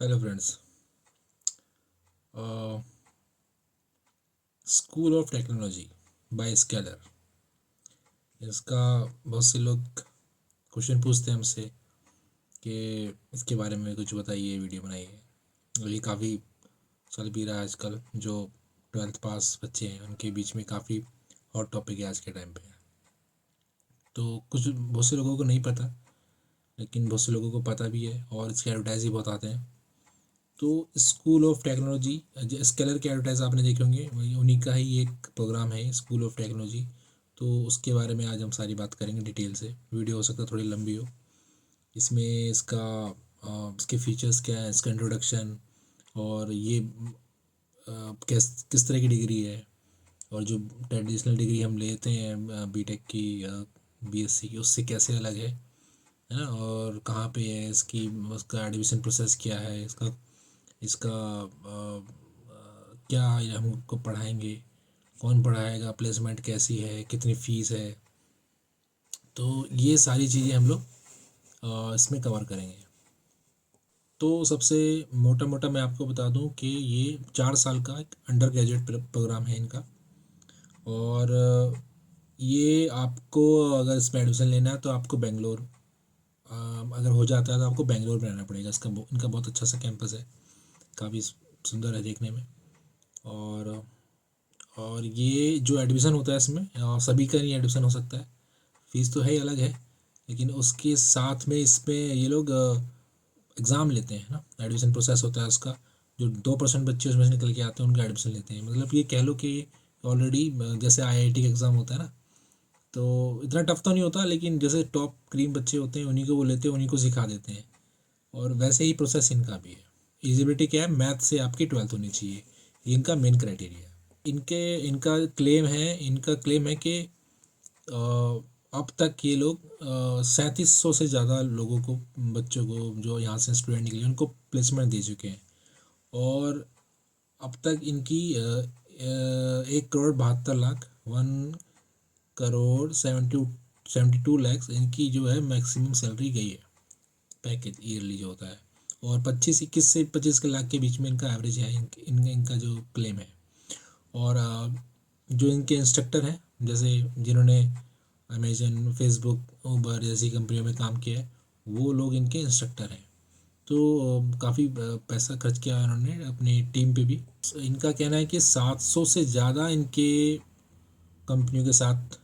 Hello friends. School of technology by scalar, इसका बहुत से लोग क्वेश्चन पूछते हैं हमसे कि इसके बारे में कुछ बताइए, वीडियो बनाइए। और ये काफ़ी चल भी रहा है आजकल। जो 12th पास बच्चे हैं उनके बीच में काफ़ी हॉट टॉपिक है आज के टाइम पे। तो कुछ बहुत से लोगों को नहीं पता, लेकिन बहुत से लोगों को पता भी है और इसके एडवर्टाइज भी बहुत आते हैं। तो स्कूल ऑफ टेक्नोलॉजी, स्केलर के एडवर्टाइज आपने देखे होंगे, वही उन्हीं का ही एक प्रोग्राम है स्कूल ऑफ टेक्नोलॉजी। तो उसके बारे में आज हम सारी बात करेंगे डिटेल से। वीडियो हो सकता है थोड़ी लंबी हो। इसमें इसके फीचर्स क्या है, इसका इंट्रोडक्शन, और ये किस तरह की डिग्री है, और जो ट्रेडिशनल डिग्री हम लेते हैं बीटेक की या बीएससी की, उससे कैसे अलग है ना, और कहाँ पे है इसकी, उसका एडमिशन प्रोसेस क्या है, इसका इसका क्या हमको पढ़ाएंगे, कौन पढ़ाएगा, प्लेसमेंट कैसी है, कितनी फ़ीस है। तो ये सारी चीज़ें हम लोग इसमें कवर करेंगे। तो सबसे मोटा मोटा मैं आपको बता दूं कि ये 4 साल का एक अंडर ग्रेजुएट प्रोग्राम है इनका। और ये आपको, अगर इसमें एडमिशन लेना है तो आपको बेंगलोर, अगर हो जाता है तो आपको बेंगलोर में रहना पड़ेगा। इनका बहुत अच्छा सा कैंपस है, काफ़ी सुंदर है देखने में। और ये जो एडमिशन होता है इसमें, सभी का नहीं एडमिशन हो सकता है, फ़ीस तो है ही अलग है, लेकिन उसके साथ में इसमें ये लोग एग्ज़ाम लेते हैं ना, एडमिशन प्रोसेस होता है उसका। जो 2% बच्चे उसमें से निकल के आते हैं उनका एडमिशन लेते हैं। मतलब ये कह लो कि ऑलरेडी जैसे आईआईटी का एग्ज़ाम होता है ना, तो इतना टफ तो नहीं होता, लेकिन जैसे टॉप क्रीम बच्चे होते हैं उन्हीं को वो लेते हैं, उन्हीं को सिखा देते हैं। और वैसे ही प्रोसेस इनका भी है। एलिजिबिलिटी क्या है, मैथ से आपकी 12th होनी चाहिए, ये इनका मेन क्राइटेरिया है। इनका क्लेम है कि अब तक ये लोग 3700 से ज़्यादा लोगों को, बच्चों को जो यहाँ से स्टूडेंट निकले उनको प्लेसमेंट दे चुके हैं। और अब तक इनकी 1 करोड़ 72 लाख, 1 करोड़ 72 लैक्स इनकी जो है मैक्सिमम सैलरी गई है, पैकेज ईयरली जो होता है। और 21 से 25 लाख के बीच में इनका एवरेज है, इनका जो क्लेम है। और जो इनके इंस्ट्रक्टर हैं, जैसे जिन्होंने अमेजन, फेसबुक, उबर जैसी कंपनियों में काम किया है, वो लोग इनके इंस्ट्रक्टर हैं। तो काफ़ी पैसा खर्च किया है उन्होंने अपनी टीम पे भी। इनका कहना है कि 700 से ज़्यादा इनके कंपनियों के साथ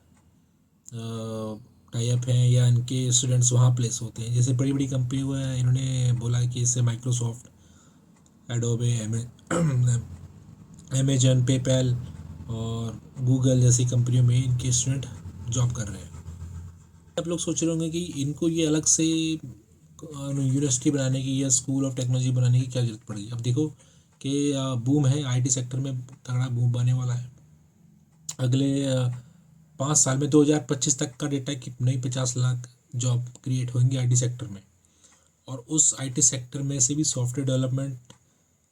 टाई अप हैं, या इनके स्टूडेंट्स वहाँ प्लेस होते हैं। जैसे बड़ी बड़ी कंपनी हुआ है, इन्होंने बोला है कि इससे माइक्रोसॉफ्ट, एडोबे, अमेजन, पेपैल और गूगल जैसी कंपनियों में इनके स्टूडेंट जॉब कर रहे हैं। आप लोग सोच रहे होंगे कि इनको ये अलग से यूनिवर्सिटी बनाने की या स्कूल ऑफ टेक्नोलॉजी बनाने की क्या ज़रूरत पड़ेगी। अब देखो कि बूम है, आईटी सेक्टर में तगड़ा बूम आने वाला है। अगले 5 साल में 2025 तक का डेटा है कि नई 50 लाख जॉब क्रिएट होंगी आईटी सेक्टर में। और उस आईटी सेक्टर में से भी सॉफ्टवेयर डेवलपमेंट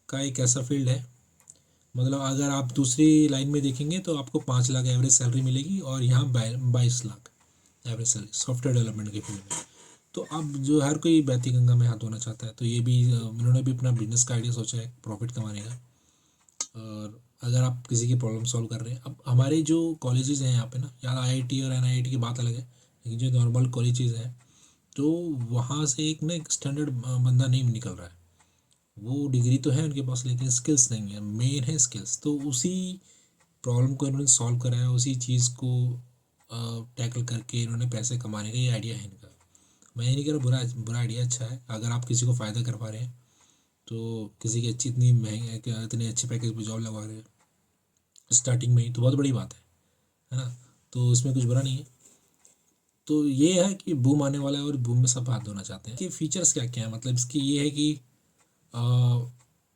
का एक ऐसा फील्ड है, मतलब अगर आप दूसरी लाइन में देखेंगे तो आपको 5 लाख एवरेज सैलरी मिलेगी, और यहाँ 22 lakh average salary software development के फील्ड में। तो अब जो हर कोई बहती गंगा में हाथ धोना चाहता है, तो ये भी उन्होंने भी अपना बिजनेस का आइडिया सोचा है, प्रॉफिट कमाने का। और अगर आप किसी की प्रॉब्लम सॉल्व कर रहे हैं, अब हमारे जो कॉलेजेस हैं यहाँ पे ना, यार आईआईटी और एनआईटी की बात अलग है, लेकिन जो नॉर्मल कॉलेजेस हैं, तो वहाँ से एक स्टैंडर्ड बंदा नहीं निकल रहा है। वो डिग्री तो है उनके पास, लेकिन स्किल्स नहीं है। मेन है स्किल्स। तो उसी प्रॉब्लम को इन्होंने सॉल्व करा है, उसी चीज़ को टैकल करके इन्होंने पैसे कमाने का ये आइडिया है इनका। मैं ये नहीं कह रहा बुरा बुरा आइडिया, अच्छा है। अगर आप किसी को फ़ायदा कर पा रहे हैं, तो किसी की अच्छी, इतनी महंगे, इतने अच्छे पैकेज पर जॉब लगवा रहे हैं स्टार्टिंग में ही, तो बहुत बड़ी बात है ना। तो इसमें कुछ बुरा नहीं है। तो ये है कि बूम आने वाला है, और बूम में सब हाथ धोना चाहते हैं। कि फीचर्स क्या क्या है, मतलब इसकी ये है कि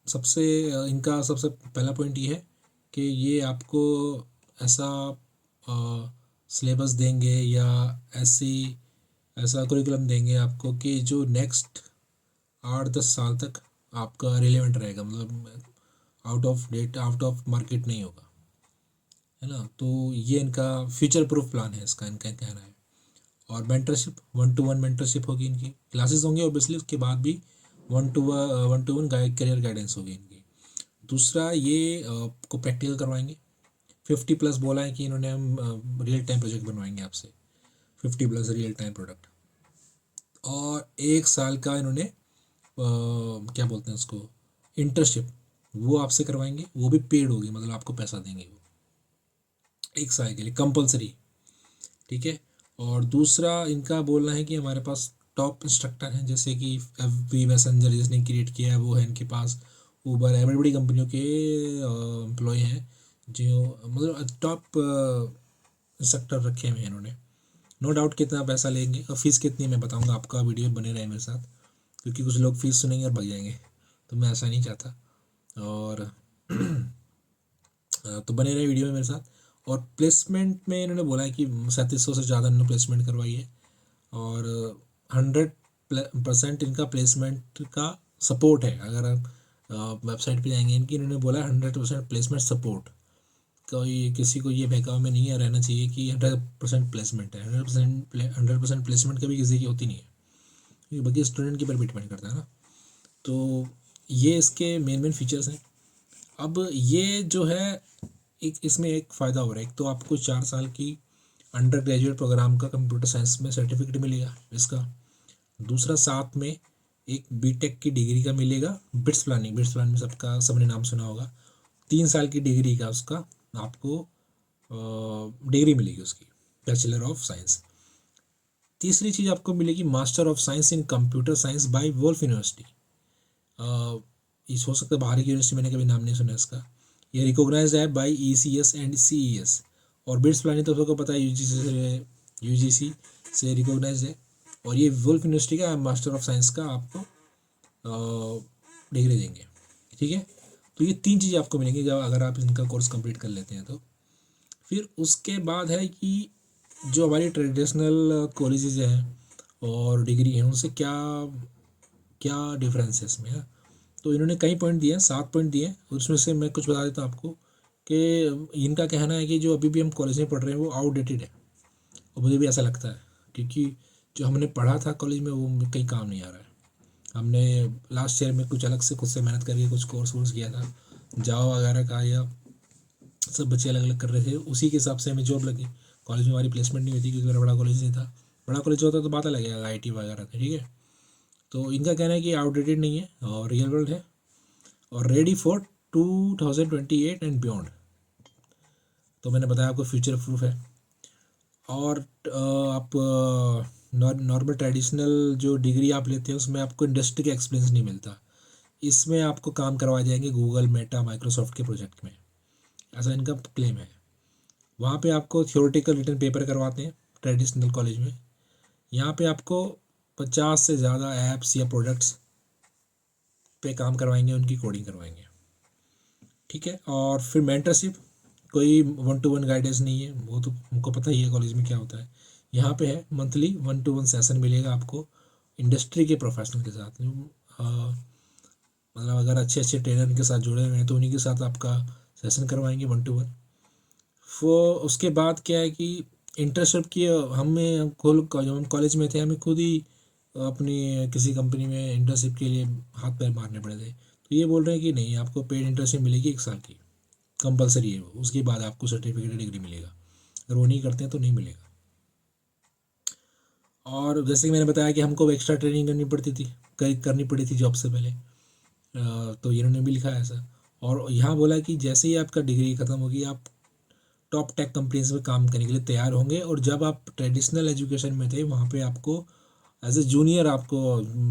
सबसे इनका सबसे पहला पॉइंट ये है कि ये आपको ऐसा सिलेबस देंगे, या ऐसी ऐसा करिकुलम देंगे आपको कि जो नेक्स्ट 8-10 साल तक आपका रिलेवेंट रहेगा, मतलब out of date, out of market नहीं होगा, है ना। तो ये इनका फ्यूचर प्रूफ प्लान है, इसका इनका कहना है। और मेंटरशिप, 1-to-1 मेंटरशिप होगी, इनकी क्लासेस होंगी ऑब्वियसली, उसके बाद भी one two one career guidance होगी इनकी। दूसरा ये आपको प्रैक्टिकल करवाएंगे। 50+ बोला है कि इन्होंने हम रियल टाइम प्रोजेक्ट बनवाएंगे आपसे, 50+ रियल टाइम प्रोडक्ट। और 1 साल का इन्होंने क्या बोलते हैं उसको, इंटर्नशिप, वो आपसे करवाएंगे, वो भी पेड होगी, मतलब आपको पैसा देंगे वो 1 साल के लिए कंपलसरी। ठीक है। और दूसरा इनका बोलना है कि हमारे पास टॉप इंस्ट्रक्टर हैं, जैसे कि वी मैसेंजर जिसने क्रिएट किया है वो है इनके पास, ऊबर है, बड़ी बड़ी कंपनियों के एम्प्लॉय हैं जो मतलब टॉप इंस्ट्रक्टर रखे हुए हैं इन्होंने। नो डाउट कितना पैसा लेंगे और फीस कितनी मैं बताऊंगा, आपका वीडियो बने रहे मेरे साथ, क्योंकि कुछ लोग फीस सुनेंगे और भाग जाएंगे, तो मैं ऐसा नहीं चाहता। और तो बने रहे वीडियो में मेरे साथ। और प्लेसमेंट में इन्होंने बोला है कि 3700 से ज़्यादा इन्होंने प्लेसमेंट करवाई है, और 100% इनका प्लेसमेंट का सपोर्ट है। अगर आप वेबसाइट पे जाएंगे इनकी, इन्होंने बोला 100% प्लेसमेंट सपोर्ट। कोई किसी को ये बहकावा में नहीं रहना चाहिए कि 100% प्लेसमेंट है। 100% प्लेसमेंट कभी किसी की होती नहीं है, क्योंकि बाकी स्टूडेंट के ऊपर भी डिपेंड करता है ना। तो ये इसके मेन मेन फीचर्स हैं। अब ये जो है एक इसमें एक फ़ायदा हो रहा है, एक तो आपको 4 साल की अंडर ग्रेजुएट प्रोग्राम का कंप्यूटर साइंस में सर्टिफिकेट मिलेगा इसका। दूसरा साथ में एक बीटेक की डिग्री का मिलेगा, बिट्स प्लानिंग सबने नाम सुना होगा। 3 साल की डिग्री का उसका आपको डिग्री मिलेगी उसकी, बैचलर ऑफ साइंस। तीसरी चीज़ आपको मिलेगी master of science in computer science by Woolf University. इस हो सकता है बाहर की यूनिवर्सिटी, मैंने कभी नाम नहीं सुना इसका। ये रिकॉग्नाइज्ड है बाय ECS एंड CES। और बिट्स प्लानिंग तो सबको पता है, UGC से रिकॉग्नाइज्ड है। और ये वुल्फ यूनिवर्सिटी का मास्टर ऑफ साइंस का आपको डिग्री देंगे। ठीक है। तो ये 3 चीज़ें आपको मिलेंगी जब अगर आप इनका कोर्स कंप्लीट कर लेते हैं तो। फिर उसके बाद है कि जो हमारी ट्रेडिशनल कॉलेजेस हैं और डिग्री हैं उनसे क्या क्या डिफरेंस है इसमें है। तो इन्होंने कई पॉइंट दिए हैं, 7 पॉइंट दिए हैं, उसमें से मैं कुछ बता देता हूँ आपको कि इनका कहना है कि जो अभी भी हम कॉलेज में पढ़ रहे हैं वो आउटडेटेड है। और मुझे भी ऐसा लगता है, क्योंकि जो हमने पढ़ा था कॉलेज में वो कहीं काम नहीं आ रहा है। हमने लास्ट ईयर में कुछ अलग से खुद से मेहनत करके कुछ कोर्स किया था जावा वगैरह का, या सब बच्चे अलग अलग कर रहे थे, उसी के हिसाब से हमें जॉब लगी। कॉलेज में हमारी प्लेसमेंट नहीं हुई थी, क्योंकि मेरा बड़ा कॉलेज नहीं था। बड़ा कॉलेज होता तो बात अलग है, IT वगैरह था। ठीक है। तो इनका कहना है कि आउटडेटेड नहीं है और रियल वर्ल्ड है और रेडी फॉर 2028 एंड बियॉन्ड। तो मैंने बताया आपको फ्यूचर प्रूफ है। और आप नॉर्मल ट्रेडिशनल जो डिग्री आप लेते हैं उसमें आपको इंडस्ट्री का एक्सपीरियंस नहीं मिलता। इसमें आपको काम करवाए जाएंगे गूगल, मेटा, माइक्रोसॉफ्ट के प्रोजेक्ट में, ऐसा इनका क्लेम है। वहाँ पे आपको थियोरेटिकल रिटन पेपर करवाते हैं ट्रेडिशनल कॉलेज में। यहाँ पे आपको 50 से ज़्यादा ऐप्स या प्रोडक्ट्स पे काम करवाएंगे, उनकी कोडिंग करवाएंगे। ठीक है। और फिर मेंटरशिप, कोई 1-to-1 गाइडेंस नहीं है, वो तो हमको पता ही है कॉलेज में क्या होता है। यहाँ पे है मंथली 1-to-1 सेशन मिलेगा आपको इंडस्ट्री के प्रोफेशनल के साथ। मतलब अगर अच्छे अच्छे ट्रेनर के साथ जुड़े हुए हैं तो उन्हीं के साथ आपका सेशन करवाएंगे 1-to-1। वो उसके बाद क्या है कि इंटर्नशिप की हमें खुद जब हम कॉलेज में थे हमें खुद ही अपनी किसी कंपनी में इंटर्नशिप के लिए हाथ पैर मारने पड़े थे। तो ये बोल रहे हैं कि नहीं, आपको पेड इंटर्नशिप मिलेगी 1 साल की, कंपलसरी है वो। उसके बाद आपको सर्टिफिकेट डिग्री मिलेगा, अगर वो नहीं करते हैं तो नहीं मिलेगा। और जैसे कि मैंने बताया कि हमको एक्स्ट्रा ट्रेनिंग करनी पड़ी थी जॉब से पहले, तो इन्होंने भी लिखा है ऐसा। और यहाँ बोला कि जैसे ही आपका डिग्री ख़त्म होगी आप टॉप टेक कंपनीज में काम करने के लिए तैयार होंगे। और जब आप ट्रेडिशनल एजुकेशन में थे वहाँ पे आपको एज ए जूनियर आपको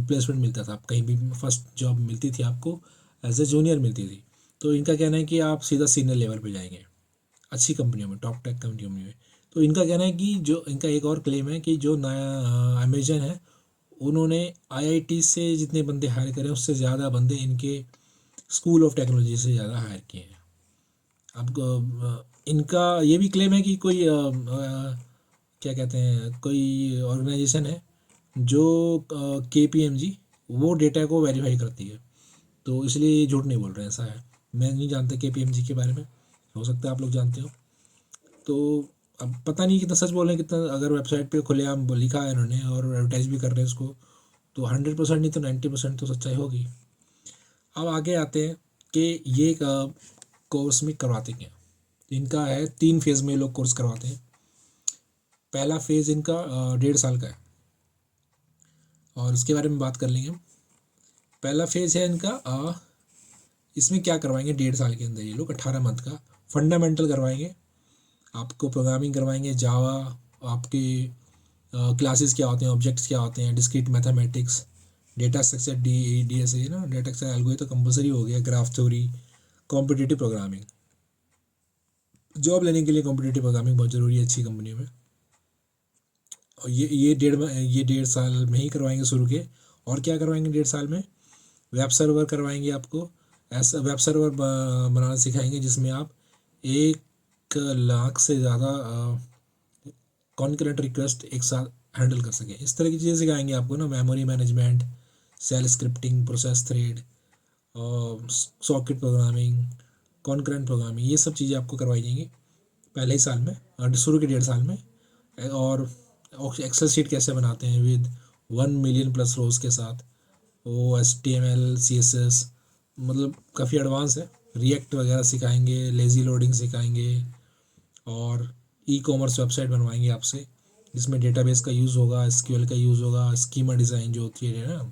प्लेसमेंट मिलता था, आप कहीं भी फर्स्ट जॉब मिलती थी आपको एज ए जूनियर मिलती थी। तो इनका कहना है कि आप सीधा सीनियर लेवल पे जाएंगे अच्छी कंपनियों में, टॉप टेक कंपनियों में। तो इनका कहना है कि जो इनका एक और क्लेम है कि जो नया अमेजन है उन्होंने IIT से जितने बंदे हायर करे उससे ज़्यादा बंदे इनके स्कूल ऑफ टेक्नोलॉजी से ज़्यादा हायर किए हैं। अब इनका ये भी क्लेम है कि कोई क्या कहते हैं, कोई ऑर्गेनाइजेशन है जो KPMG वो डेटा को वेरीफाई करती है, तो इसलिए ये झूठ नहीं बोल रहे हैं, ऐसा है। मैं नहीं जानता KPMG के बारे में, हो सकता है आप लोग जानते हो। तो अब पता नहीं कितना सच बोल रहे हैं कितना, अगर वेबसाइट पे खुलेआम लिखा है इन्होंने और एडवर्टाइज भी कर रहे हैं इसको, तो 100% नहीं तो 90% तो सच्चाई होगी। अब आगे आते हैं कि ये कोर्स में करवाते क्या। इनका है 3 फेज़ में लोग कोर्स करवाते हैं। पहला फेज़ इनका 1.5 साल का है और उसके बारे में बात कर लेंगे। पहला फेज़ है इनका इसमें क्या करवाएंगे 1.5 साल के अंदर ये लोग 18 मंथ का फंडामेंटल करवाएंगे। आपको प्रोग्रामिंग करवाएंगे, जावा, आपके क्लासेस क्या होते हैं, ऑब्जेक्ट्स क्या होते हैं, discrete mathematics, data structure, DSA ना, डेटा स्ट्रक्चर एल्गोरिथम तो कंपलसरी हो गया, graph theory, competitive programming. Job लेने के लिए कॉम्पिटिटिव प्रोग्रामिंग बहुत ज़रूरी है अच्छी कंपनी में। और ये 1.5 साल में ही करवाएंगे शुरू के। और क्या करवाएंगे 1.5 साल में? वेब सर्वर करवाएंगे आपको। ऐसा वेब सर्वर बनाना सिखाएंगे जिसमें आप 1 लाख से ज़्यादा कॉन्करेंट रिक्वेस्ट एक साथ हैंडल कर सकें। इस तरह की चीज़ें सिखाएंगे आपको ना, memory management, shell scripting, process thread, socket programming, concurrent programming, ये सब चीज़ें आपको करवाई जाएंगी पहले ही साल में और शुरू के 1.5 साल में। और एक्सेल शीट कैसे बनाते हैं विद 1 मिलियन+ रोज के साथ, वो HTML CSS मतलब काफ़ी एडवांस है। रिएक्ट वगैरह सिखाएंगे, लेज़ी लोडिंग सिखाएंगे और ई-कॉमर्स वेबसाइट बनवाएंगे आपसे जिसमें डेटाबेस का यूज़ होगा, SQL का यूज़ होगा, स्कीमा डिज़ाइन जो होती है ना,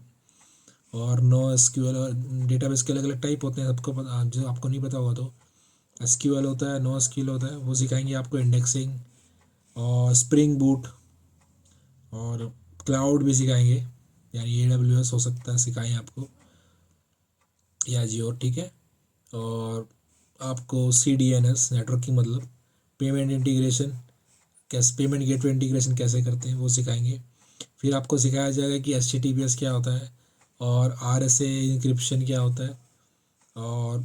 और नो SQL। डेटाबेस के अलग अलग टाइप होते हैं, सबको पता, जो आपको नहीं पता होगा तो SQL होता है, नो SQL होता है, वो सिखाएंगे आपको। इंडेक्सिंग और स्प्रिंग बूट और क्लाउड भी सिखाएंगे, यानी AWS हो सकता है सिखाएं आपको या जियो, ठीक है। और आपको CDNS नेटवर्किंग मतलब पेमेंट इंटीग्रेशन, कैसे पेमेंट गेटवे इंटीग्रेशन कैसे करते हैं वो सिखाएंगे। फिर आपको सिखाया जाएगा कि HTTPS क्या होता है और RSA इंक्रिप्शन क्या होता है। और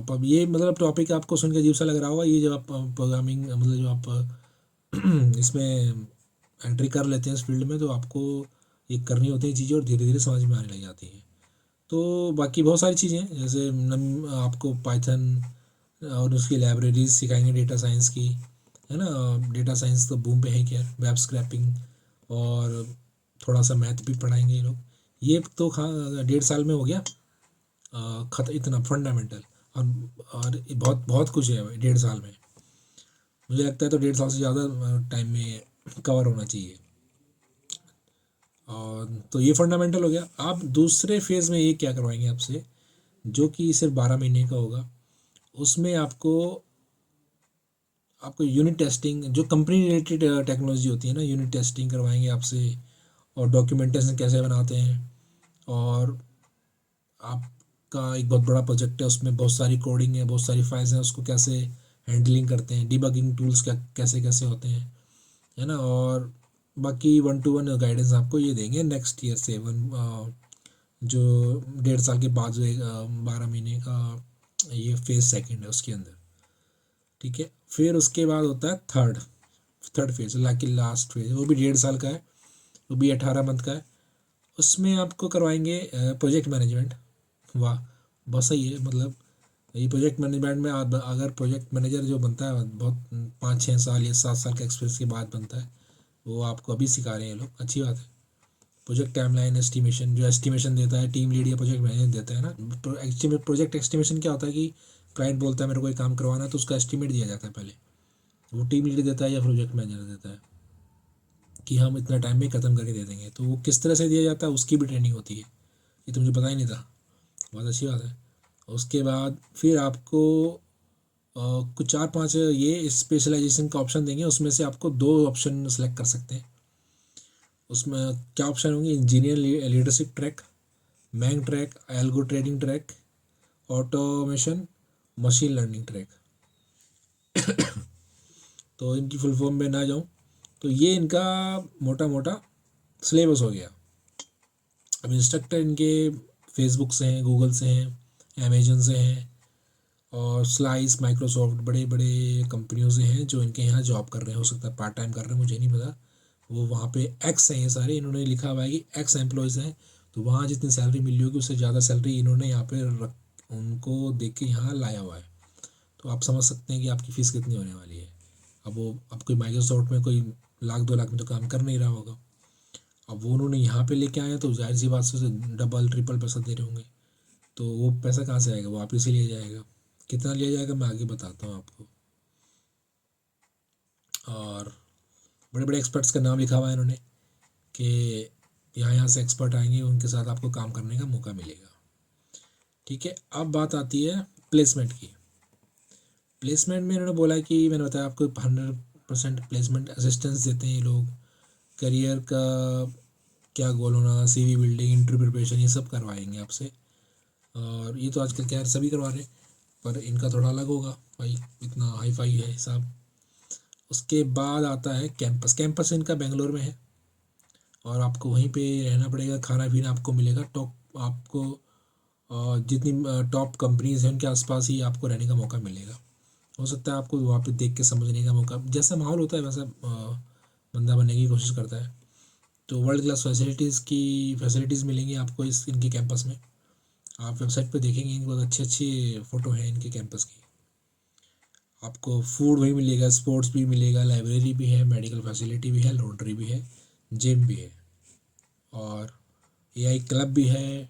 अब ये मतलब टॉपिक आपको सुन के अजीब सा लग रहा होगा, ये जब आप प्रोग्रामिंग मतलब जो आप इसमें एंट्री कर लेते हैं इस फील्ड में तो आपको ये करनी होती है चीज़ें और धीरे धीरे समझ में आने लग जाती हैं। तो बाकी बहुत सारी चीज़ें हैं, जैसे आपको पाइथन और उसकी लाइब्रेरीज सिखाएंगे, डेटा साइंस की, है ना। डेटा साइंस तो बूम पे है क्या, वेब स्क्रैपिंग और थोड़ा सा मैथ भी पढ़ाएंगे ये लोग। ये तो 1.5 साल में हो गया इतना फंडामेंटल। और बहुत बहुत कुछ है भाई 1.5 साल में। मुझे लगता है तो 1.5 साल से ज़्यादा टाइम में कवर होना चाहिए। और तो ये फंडामेंटल हो गया। आप दूसरे फेज़ में ये क्या करवाएंगे आपसे, जो कि सिर्फ 12 महीने का होगा। उसमें आपको आपको यूनिट टेस्टिंग, जो कंपनी रिलेटेड टेक्नोलॉजी होती है ना, यूनिट टेस्टिंग करवाएंगे आपसे और डॉक्यूमेंटेशन कैसे बनाते हैं। और आपका एक बहुत बड़ा प्रोजेक्ट है, उसमें बहुत सारी कोडिंग है, बहुत सारी फाइल्स हैं, उसको कैसे हैंडलिंग करते हैं, डिबगिंग टूल्स क्या कैसे कैसे होते हैं, है ना। और बाकी 1-to-1 गाइडेंस आपको ये देंगे नेक्स्ट ईयर से जो 1.5 साल के बाद जो 12 महीने का ये फेज़ सेकंड है उसके अंदर, ठीक है। फिर उसके बाद होता है थर्ड फेज़, लास्ट फेज़, वो भी 1.5 साल का है, वो भी 18 मंथ का है। उसमें आपको करवाएंगे प्रोजेक्ट मैनेजमेंट। वाह, बहुत सही है। मतलब ये प्रोजेक्ट मैनेजमेंट में अगर प्रोजेक्ट मैनेजर जो बनता है बहुत 5-6 साल या 7 साल का एक्सपीरियंस के बाद बनता है, वो आपको अभी सिखा रहे हैं ये लोग, अच्छी बात है। प्रोजेक्ट टाइमलाइन एस्टिमेशन, जो एस्टिमेशन देता है टीम लीड या प्रोजेक्ट मैनेजर देता है ना। प्रोजेक्ट एस्टिमेशन क्या होता है कि क्लाइंट बोलता है मेरे को कोई काम करवाना है तो उसका एस्टिमेट दिया जाता है पहले, वो टीम लीड देता है या प्रोजेक्ट मैनेजर देता है कि हम इतना टाइम में ख़त्म करके दे देंगे। तो वो किस तरह से दिया जाता है उसकी भी ट्रेनिंग होती है, ये तो मुझे पता ही नहीं था, बहुत अच्छी बात है। उसके बाद फिर आपको कुछ 4-5 ये स्पेशलाइजेशन का ऑप्शन देंगे, उसमें से आपको 2 ऑप्शन सेलेक्ट कर सकते हैं। उसमें क्या ऑप्शन होंगे, engineer leadership track, MANG track, algo trading track, automation, machine learning track. तो इनकी फुल फॉर्म में ना जाऊँ तो ये इनका मोटा मोटा सिलेबस हो गया। अब इंस्ट्रक्टर इनके फेसबुक से हैं, गूगल से हैं, अमेजन से हैं और स्लाइस, माइक्रोसॉफ्ट, बड़े बड़े कंपनियों से हैं जो इनके यहाँ जॉब कर रहे हैं। हो सकता है पार्ट टाइम कर रहे हैं, मुझे नहीं पता। वो वहाँ पे एक्स हैं, ये सारे इन्होंने लिखा हुआ है कि एक्स एम्प्लॉयज़ हैं, तो वहाँ जितनी सैलरी मिल रही होगी उससे ज़्यादा सैलरी इन्होंने यहाँ पे उनको देख के यहाँ लाया हुआ है। तो आप समझ सकते हैं कि आपकी फ़ीस कितनी होने वाली है। अब कोई माइक्रोसॉफ्ट में कोई 1 लाख 2 लाख में तो काम कर नहीं रहा होगा। अब वो उन्होंने यहाँ पे लेके आए हैं तो जाहिर सी बात से उसे डबल ट्रिपल पैसा दे रहे होंगे, तो वो पैसा कहाँ से आएगा, वो आप ही से लिया जाएगा। कितना लिया जाएगा मैं आगे बताता हूँ आपको। और बड़े बड़े एक्सपर्ट्स का नाम लिखा हुआ है इन्होंने कि यहाँ से एक्सपर्ट आएंगे, उनके साथ आपको काम करने का मौका मिलेगा। ठीक है, अब बात आती है प्लेसमेंट की। प्लेसमेंट में इन्होंने बोला कि मैंने बताया आपको 100% प्लेसमेंट असिस्टेंस देते हैं ये लोग। करियर का क्या गोल होना, सीवी बिल्डिंग, इंटरव्यू प्रिपरेशन, ये सब करवाएंगे आपसे। और ये तो आजकल क्या सभी करवा रहे हैं, पर इनका थोड़ा अलग होगा भाई, इतना हाई फाई है हिसाब। उसके बाद आता है कैंपस। कैंपस इनका बेंगलोर में है और आपको वहीं पे रहना पड़ेगा, खाना पीना आपको मिलेगा। टॉप आपको जितनी टॉप कंपनीज हैं उनके आसपास ही आपको रहने का मौका मिलेगा। हो सकता है आपको वहाँ पे देख के समझने का मौका, जैसा माहौल होता है वैसा बंदा बनने की कोशिश करता है। तो वर्ल्ड क्लास फैसिलिटीज़ मिलेंगी आपको इस इनके कैंपस में। आप वेबसाइट पे देखेंगे, इनकी बहुत अच्छी अच्छी फ़ोटो हैं इनके कैंपस की। आपको फूड भी मिलेगा, स्पोर्ट्स भी मिलेगा, लाइब्रेरी भी है, मेडिकल फैसिलिटी भी है, लॉन्ड्री भी है, जिम भी है, और एआई क्लब भी है,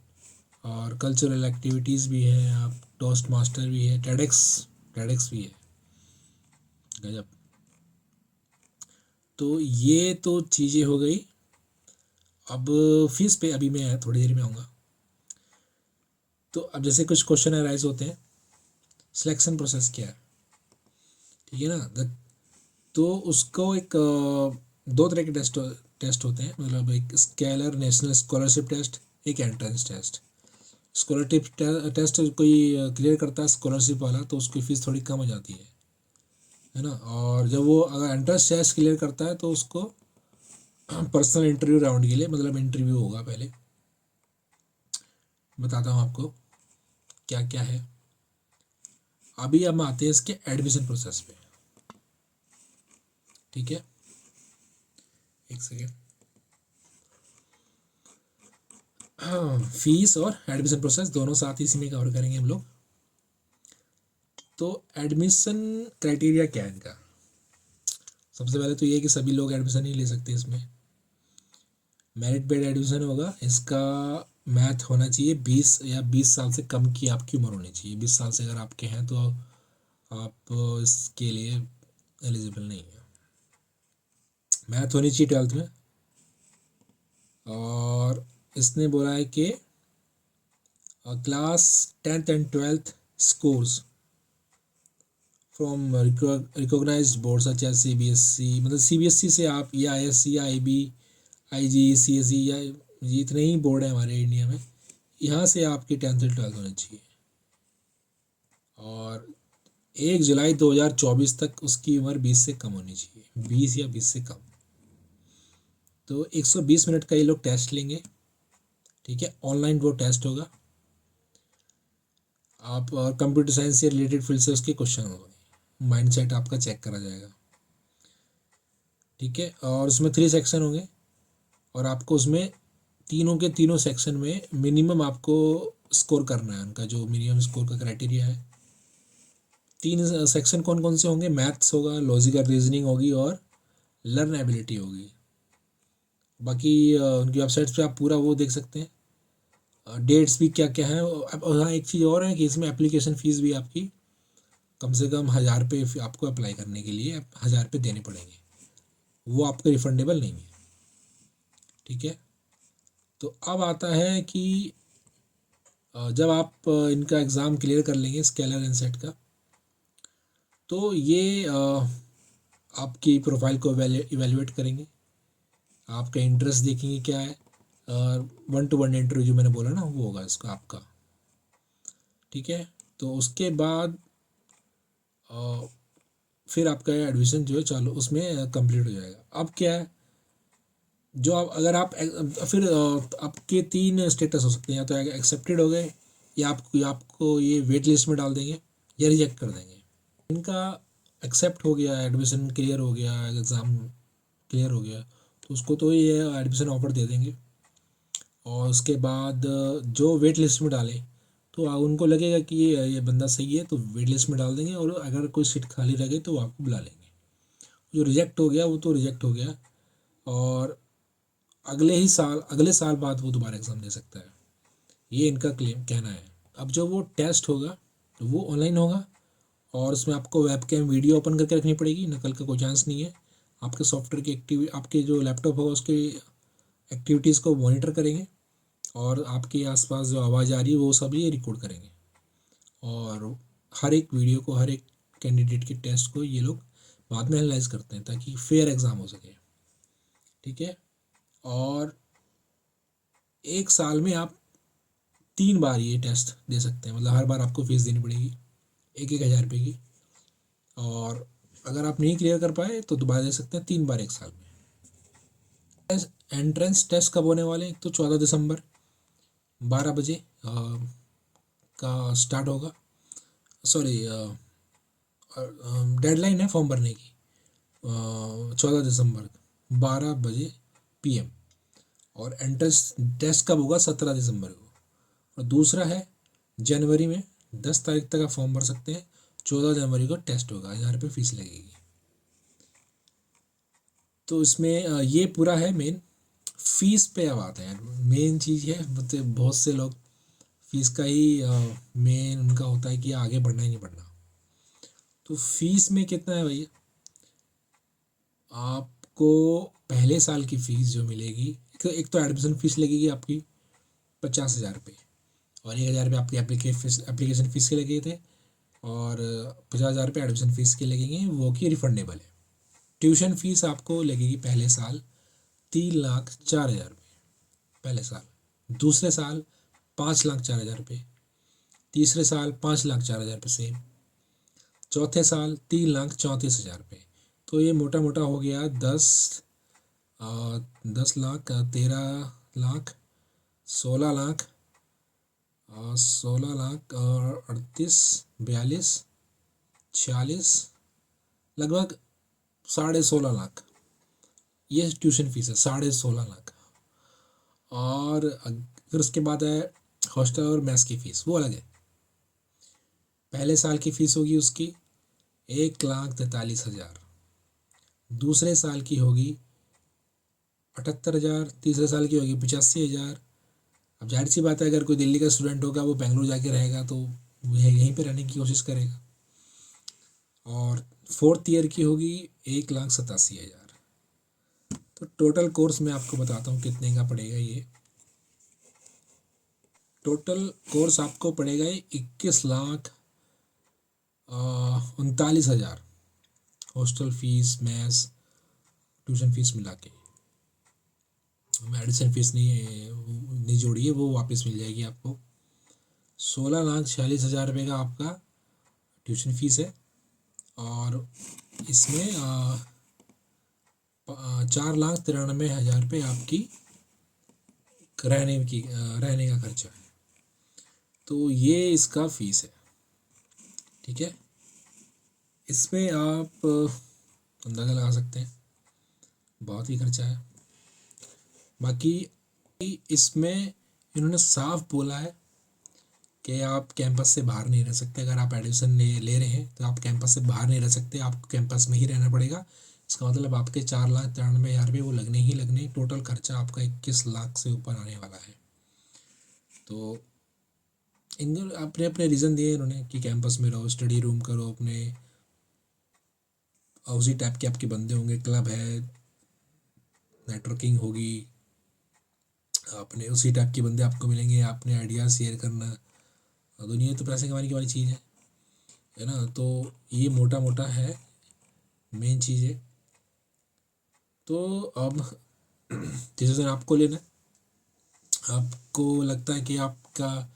और कल्चरल एक्टिविटीज़ भी है। आप टोस्ट मास्टर भी है, टेडेक्स भी है। गजब। तो ये तो चीज़ें हो गई। अब फीस पे अभी मैं थोड़ी देर में आऊँगा। तो अब जैसे कुछ क्वेश्चन अराइज होते हैं, सिलेक्शन प्रोसेस क्या है, ठीक है ना। तो उसको एक दो तरह के टेस्ट होते हैं, मतलब एक स्केलर नेशनल स्कॉलरशिप टेस्ट, एक एंट्रेंस टेस्ट। स्कॉलरशिप टेस्ट कोई क्लियर करता है स्कॉलरशिप वाला तो उसकी फ़ीस थोड़ी कम हो जाती है ना। और जब वो अगर एंट्रेंस टेस्ट क्लियर करता है तो उसको पर्सनल इंटरव्यू राउंड के लिए, मतलब इंटरव्यू होगा पहले। बताता हूँ आपको क्या क्या है। अभी हम आते हैं इसके एडमिशन प्रोसेस पे। ठीक है, एक सेकेंड। हाँ, फीस और एडमिशन प्रोसेस दोनों साथ ही इसी में कवर करेंगे हम लोग। तो एडमिशन क्राइटेरिया क्या है इनका। सबसे पहले तो ये है कि सभी लोग एडमिशन नहीं ले सकते इसमें। मेरिट बेस्ड एडमिशन होगा इसका। मैथ होना चाहिए 20 साल से कम की आपकी उम्र होनी चाहिए। 20 साल से अगर आपके हैं तो आप इसके लिए एलिजिबल नहीं है। मैथ होनी चाहिए 12th में। और इसने बोला है कि class 10th and 12th scores from recognised board such as CBSE, मतलब CBSE से आप, या ISC या IB IG CSE, या ये इतने ही बोर्ड है हमारे इंडिया में, यहाँ से आपकी 10th और 12th होनी चाहिए। और 1 जुलाई 2024 तक उसकी उम्र 20 से कम होनी चाहिए, 20 या 20 से कम। तो 120 मिनट का ये लोग टेस्ट लेंगे। ठीक है, ऑनलाइन वो टेस्ट होगा। आप और कंप्यूटर साइंस से रिलेटेड फील्ड से उसके क्वेश्चन होंगे। माइंडसेट आपका चेक करा जाएगा। ठीक है, और उसमें 3 सेक्शन होंगे और आपको उसमें तीनों के तीनों सेक्शन में मिनिमम आपको स्कोर करना है। उनका जो मिनिमम स्कोर का क्राइटेरिया है, 3 सेक्शन कौन कौन से होंगे, मैथ्स होगा, लॉजिकल रीजनिंग होगी और लर्न एबिलिटी होगी। बाकी उनकी वेबसाइट्स पे आप पूरा वो देख सकते हैं, डेट्स भी क्या क्या है। और हाँ, एक चीज़ और है कि इसमें एप्लीकेशन फ़ीस भी आपकी कम से कम 1000 रुपये आपको अप्लाई करने के लिए 1000 रुपये देने पड़ेंगे। वो आपको रिफंडेबल नहीं है। ठीक है, तो अब आता है कि जब आप इनका एग्ज़ाम क्लियर कर लेंगे स्केलर एंड का, तो ये आपकी प्रोफाइल को इवेलुएट करेंगे। आपका इंटरेस्ट देखेंगे क्या है, और 1-to-1 इंटरव्यू जो मैंने बोला ना वो होगा इसका आपका। ठीक है, तो उसके बाद फिर आपका एडमिशन जो है चालू उसमें कंप्लीट हो जाएगा। अब क्या है, जो आप अगर आप फिर आपके 3 स्टेटस हो सकते हैं, या तो एक्सेप्टेड हो गए, या आपको ये वेट लिस्ट में डाल देंगे, या रिजेक्ट कर देंगे। इनका एक्सेप्ट हो गया, एडमिशन क्लियर हो गया, एग्ज़ाम क्लियर हो गया, तो उसको तो ये एडमिशन ऑफर दे देंगे। और उसके बाद जो वेट लिस्ट में डालें तो उनको लगेगा कि ये बंदा सही है तो वेट लिस्ट में डाल देंगे, और अगर कोई सीट खाली रह गई तो वो आपको बुला लेंगे। जो रिजेक्ट हो गया वो तो रिजेक्ट हो गया। और अगले साल बाद वो दोबारा एग्ज़ाम दे सकता है, ये इनका क्लेम कहना है। अब जो वो टेस्ट होगा वो ऑनलाइन होगा और उसमें आपको वेबकैम वीडियो ओपन करके रखनी पड़ेगी, नकल का कोई चांस नहीं है। आपके सॉफ्टवेयर की आपके जो लैपटॉप होगा उसके एक्टिविटीज़ को मॉनिटर करेंगे और आपके आसपास जो आवाज़ आ रही है वो सब ये रिकॉर्ड करेंगे और हर एक वीडियो को, हर एक कैंडिडेट के टेस्ट को ये लोग बाद में एनालाइज करते हैं ताकि फेयर एग्ज़ाम हो सके। ठीक है। और एक साल में आप 3 बार ये टेस्ट दे सकते हैं, मतलब हर बार आपको फीस देनी पड़ेगी 1,000 रुपये की। और अगर आप नहीं क्लियर कर पाए तो दोबारा दे सकते हैं 3 बार एक साल में। एंट्रेंस टेस्ट कब होने वाले हैं? एक तो 14 दिसंबर 12 बजे का स्टार्ट होगा। सॉरी, डेडलाइन है फॉर्म भरने की 14 दिसंबर 12 बजे PM। और एंट्रेंस टेस्ट कब होगा? 17 दिसंबर को। और दूसरा है जनवरी में 10 तारीख तक आप फॉर्म भर सकते हैं, 14 जनवरी को टेस्ट होगा, 1,000 रुपये फीस लगेगी। तो इसमें ये पूरा है मेन। फीस पे अब आते हैं, मेन चीज़ है, मतलब बहुत से लोग फीस का ही मेन उनका होता है कि आगे बढ़ना ही नहीं बढ़ना। तो फीस में कितना है भैया? आपको पहले साल की फ़ीस जो मिलेगी, एक तो एडमिशन फ़ीस लगेगी आपकी 50,000 रुपये और 1,000 रुपये आपकी एप्लीकेशन फ़ीस के लगे थे और 50,000 रुपये एडमिशन फ़ीस के लगेंगे, वो की रिफंडेबल है। ट्यूशन फ़ीस आपको लगेगी पहले साल 3,04,000 रुपये पहले साल, दूसरे साल 5,04,000 रुपये, तीसरे साल 5,04,000 रुपये सेम, चौथे साल 3,34,000 रुपये। तो ये मोटा मोटा हो गया 10 लाख 13 लाख 16 लाख 16 लाख और 38 42 46 लगभग 16.5 लाख ये ट्यूशन फीस है, 16.5 लाख। और फिर उसके बाद है हॉस्टल और मेस की फ़ीस, वो अलग है। पहले साल की फ़ीस होगी उसकी 1,43,000, दूसरे साल की होगी 78,000, तीसरे साल की होगी 85,000। अब जाहिर सी बात है, अगर कोई दिल्ली का स्टूडेंट होगा वो बेंगलुरु जाके रहेगा तो वो यहीं पे रहने की कोशिश करेगा। और फोर्थ ईयर की होगी 1,87,000। तो टोटल कोर्स मैं आपको बताता हूँ कितने का पड़ेगा। ये टोटल कोर्स आपको पड़ेगा 21,39,000, hostel fee, mess, tuition fee मिला के। मेडिसिन फीस नहीं जोड़ी है, वो वापस मिल जाएगी आपको। 16,46,000 रुपये का आपका ट्यूशन फीस है और इसमें 4,93,000 रुपये आपकी रहने का खर्चा है। तो ये इसका फीस है। ठीक है। इसमें आप अंदाज़ा लगा सकते हैं, बहुत ही खर्चा है। बाकी इसमें इन्होंने साफ बोला है कि आप कैंपस से बाहर नहीं रह सकते। अगर आप एडमिशन ले रहे हैं तो आप कैंपस से बाहर नहीं रह सकते, आपको कैंपस में ही रहना पड़ेगा। इसका मतलब आपके 4,93,000 वो लगने ही लगने। टोटल खर्चा आपका 21 लाख से ऊपर आने वाला है। तो इन अपने अपने रीज़न दिए इन्होंने कि कैंपस में रहो, स्टडी रूम करो, अपने उसी टाइप के आपके बंदे होंगे, क्लब है, नेटवर्किंग होगी, अपने उसी टाइप के बंदे आपको मिलेंगे, आपने आइडियाज़ शेयर करना। दुनिया तो पैसे कमाने की वाली चीज़ है ना। तो ये मोटा मोटा है मेन चीज़ है। तो अब डिसीजन आपको लेना है। आपको लगता है कि आपका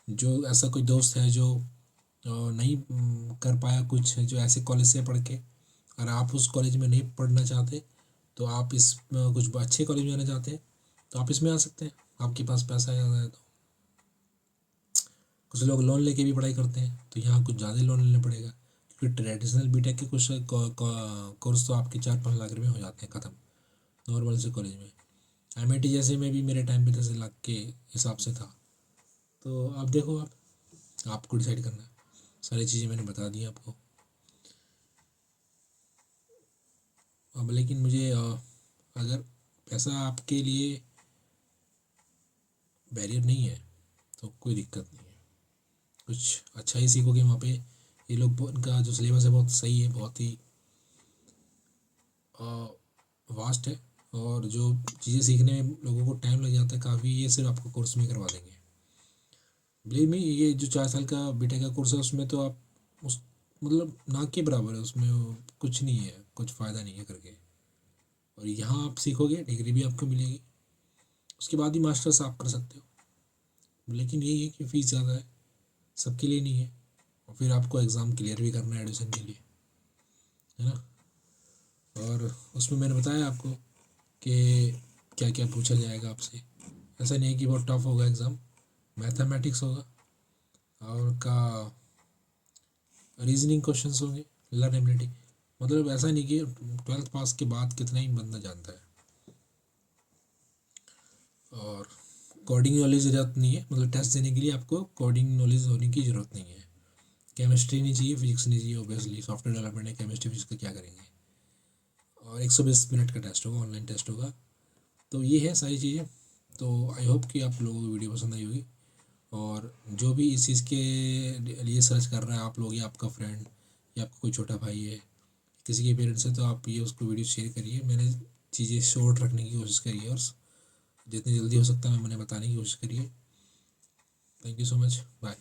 जो ऐसा कोई दोस्त है जो नहीं कर पाया कुछ, जो ऐसे कॉलेज से पढ़ के, और आप उस कॉलेज में नहीं पढ़ना चाहते, तो आप इस कुछ अच्छे कॉलेज में जाना चाहते हैं तो आप इसमें आ सकते हैं, आपके पास पैसा है तो। कुछ लोग लोन लेके भी पढ़ाई करते हैं तो यहाँ कुछ ज़्यादा लोन लेना पड़ेगा, क्योंकि ट्रेडिशनल बीटेक के कुछ कोर्स तो आपके 4-5 लाख रुपये में हो जाते हैं ख़त्म नॉर्मल से कॉलेज में। MIT जैसे में भी मेरे टाइम पे 10 लाख के हिसाब से था। तो आप देखो, आपको डिसाइड करना है। सारी चीज़ें मैंने बता दी आपको। अब लेकिन मुझे अगर ऐसा आपके लिए बैरियर नहीं है, तो कोई दिक्कत नहीं है, कुछ अच्छा ही सीखोगे वहाँ पे। ये लोग इनका जो सिलेबस है बहुत सही है, बहुत ही वास्ट है, और जो चीज़ें सीखने में लोगों को टाइम लग जाता है काफ़ी, ये सिर्फ आपको कोर्स में करवा देंगे। बिलीव मी, ये जो 4 साल का बीटेक का कोर्स है उसमें तो आप उस मतलब ना के बराबर है, उसमें कुछ नहीं है, कुछ फ़ायदा नहीं है करके। और यहाँ आप सीखोगे, डिग्री भी आपको मिलेगी, उसके बाद ही मास्टर्स आप कर सकते हो। लेकिन यही है कि फ़ीस ज़्यादा है, सबके लिए नहीं है, और फिर आपको एग्ज़ाम क्लियर भी करना है एडमिशन के लिए, है ना। और उसमें मैंने बताया आपको कि क्या क्या पूछा जाएगा आपसे। ऐसा नहीं है कि बहुत टफ होगा एग्ज़ाम, मैथमेटिक्स होगा और का रीजनिंग क्वेश्चंस होंगे, लर्नेबिलिटी। मतलब ऐसा नहीं कि 12th पास के बाद कितना ही बंदा जानता है। और कोडिंग नॉलेज ज़रूरत नहीं है, मतलब टेस्ट देने के लिए आपको कोडिंग नॉलेज होने की ज़रूरत नहीं है। केमिस्ट्री नहीं चाहिए, फिजिक्स नहीं चाहिए, ऑब्वियसली सॉफ्टवेयर डेवलपमेंट है, केमिस्ट्री फिजिक्स का क्या करेंगे। और 120 मिनट का टेस्ट होगा, ऑनलाइन टेस्ट होगा। तो ये है सारी चीज़ें। तो आई होप कि आप लोगों को वीडियो पसंद आई होगी। और जो भी इस चीज़ के लिए सर्च कर रहा है, आप लोग या आपका फ्रेंड या आपका कोई छोटा भाई है, किसी के पेरेंट्स है, तो आप ये उसको वीडियो शेयर करिए। मैंने चीज़ें शॉर्ट रखने की कोशिश करी है, और जितनी जल्दी हो सकता है मैंने बताने की कोशिश करी है। Thank you so much, bye.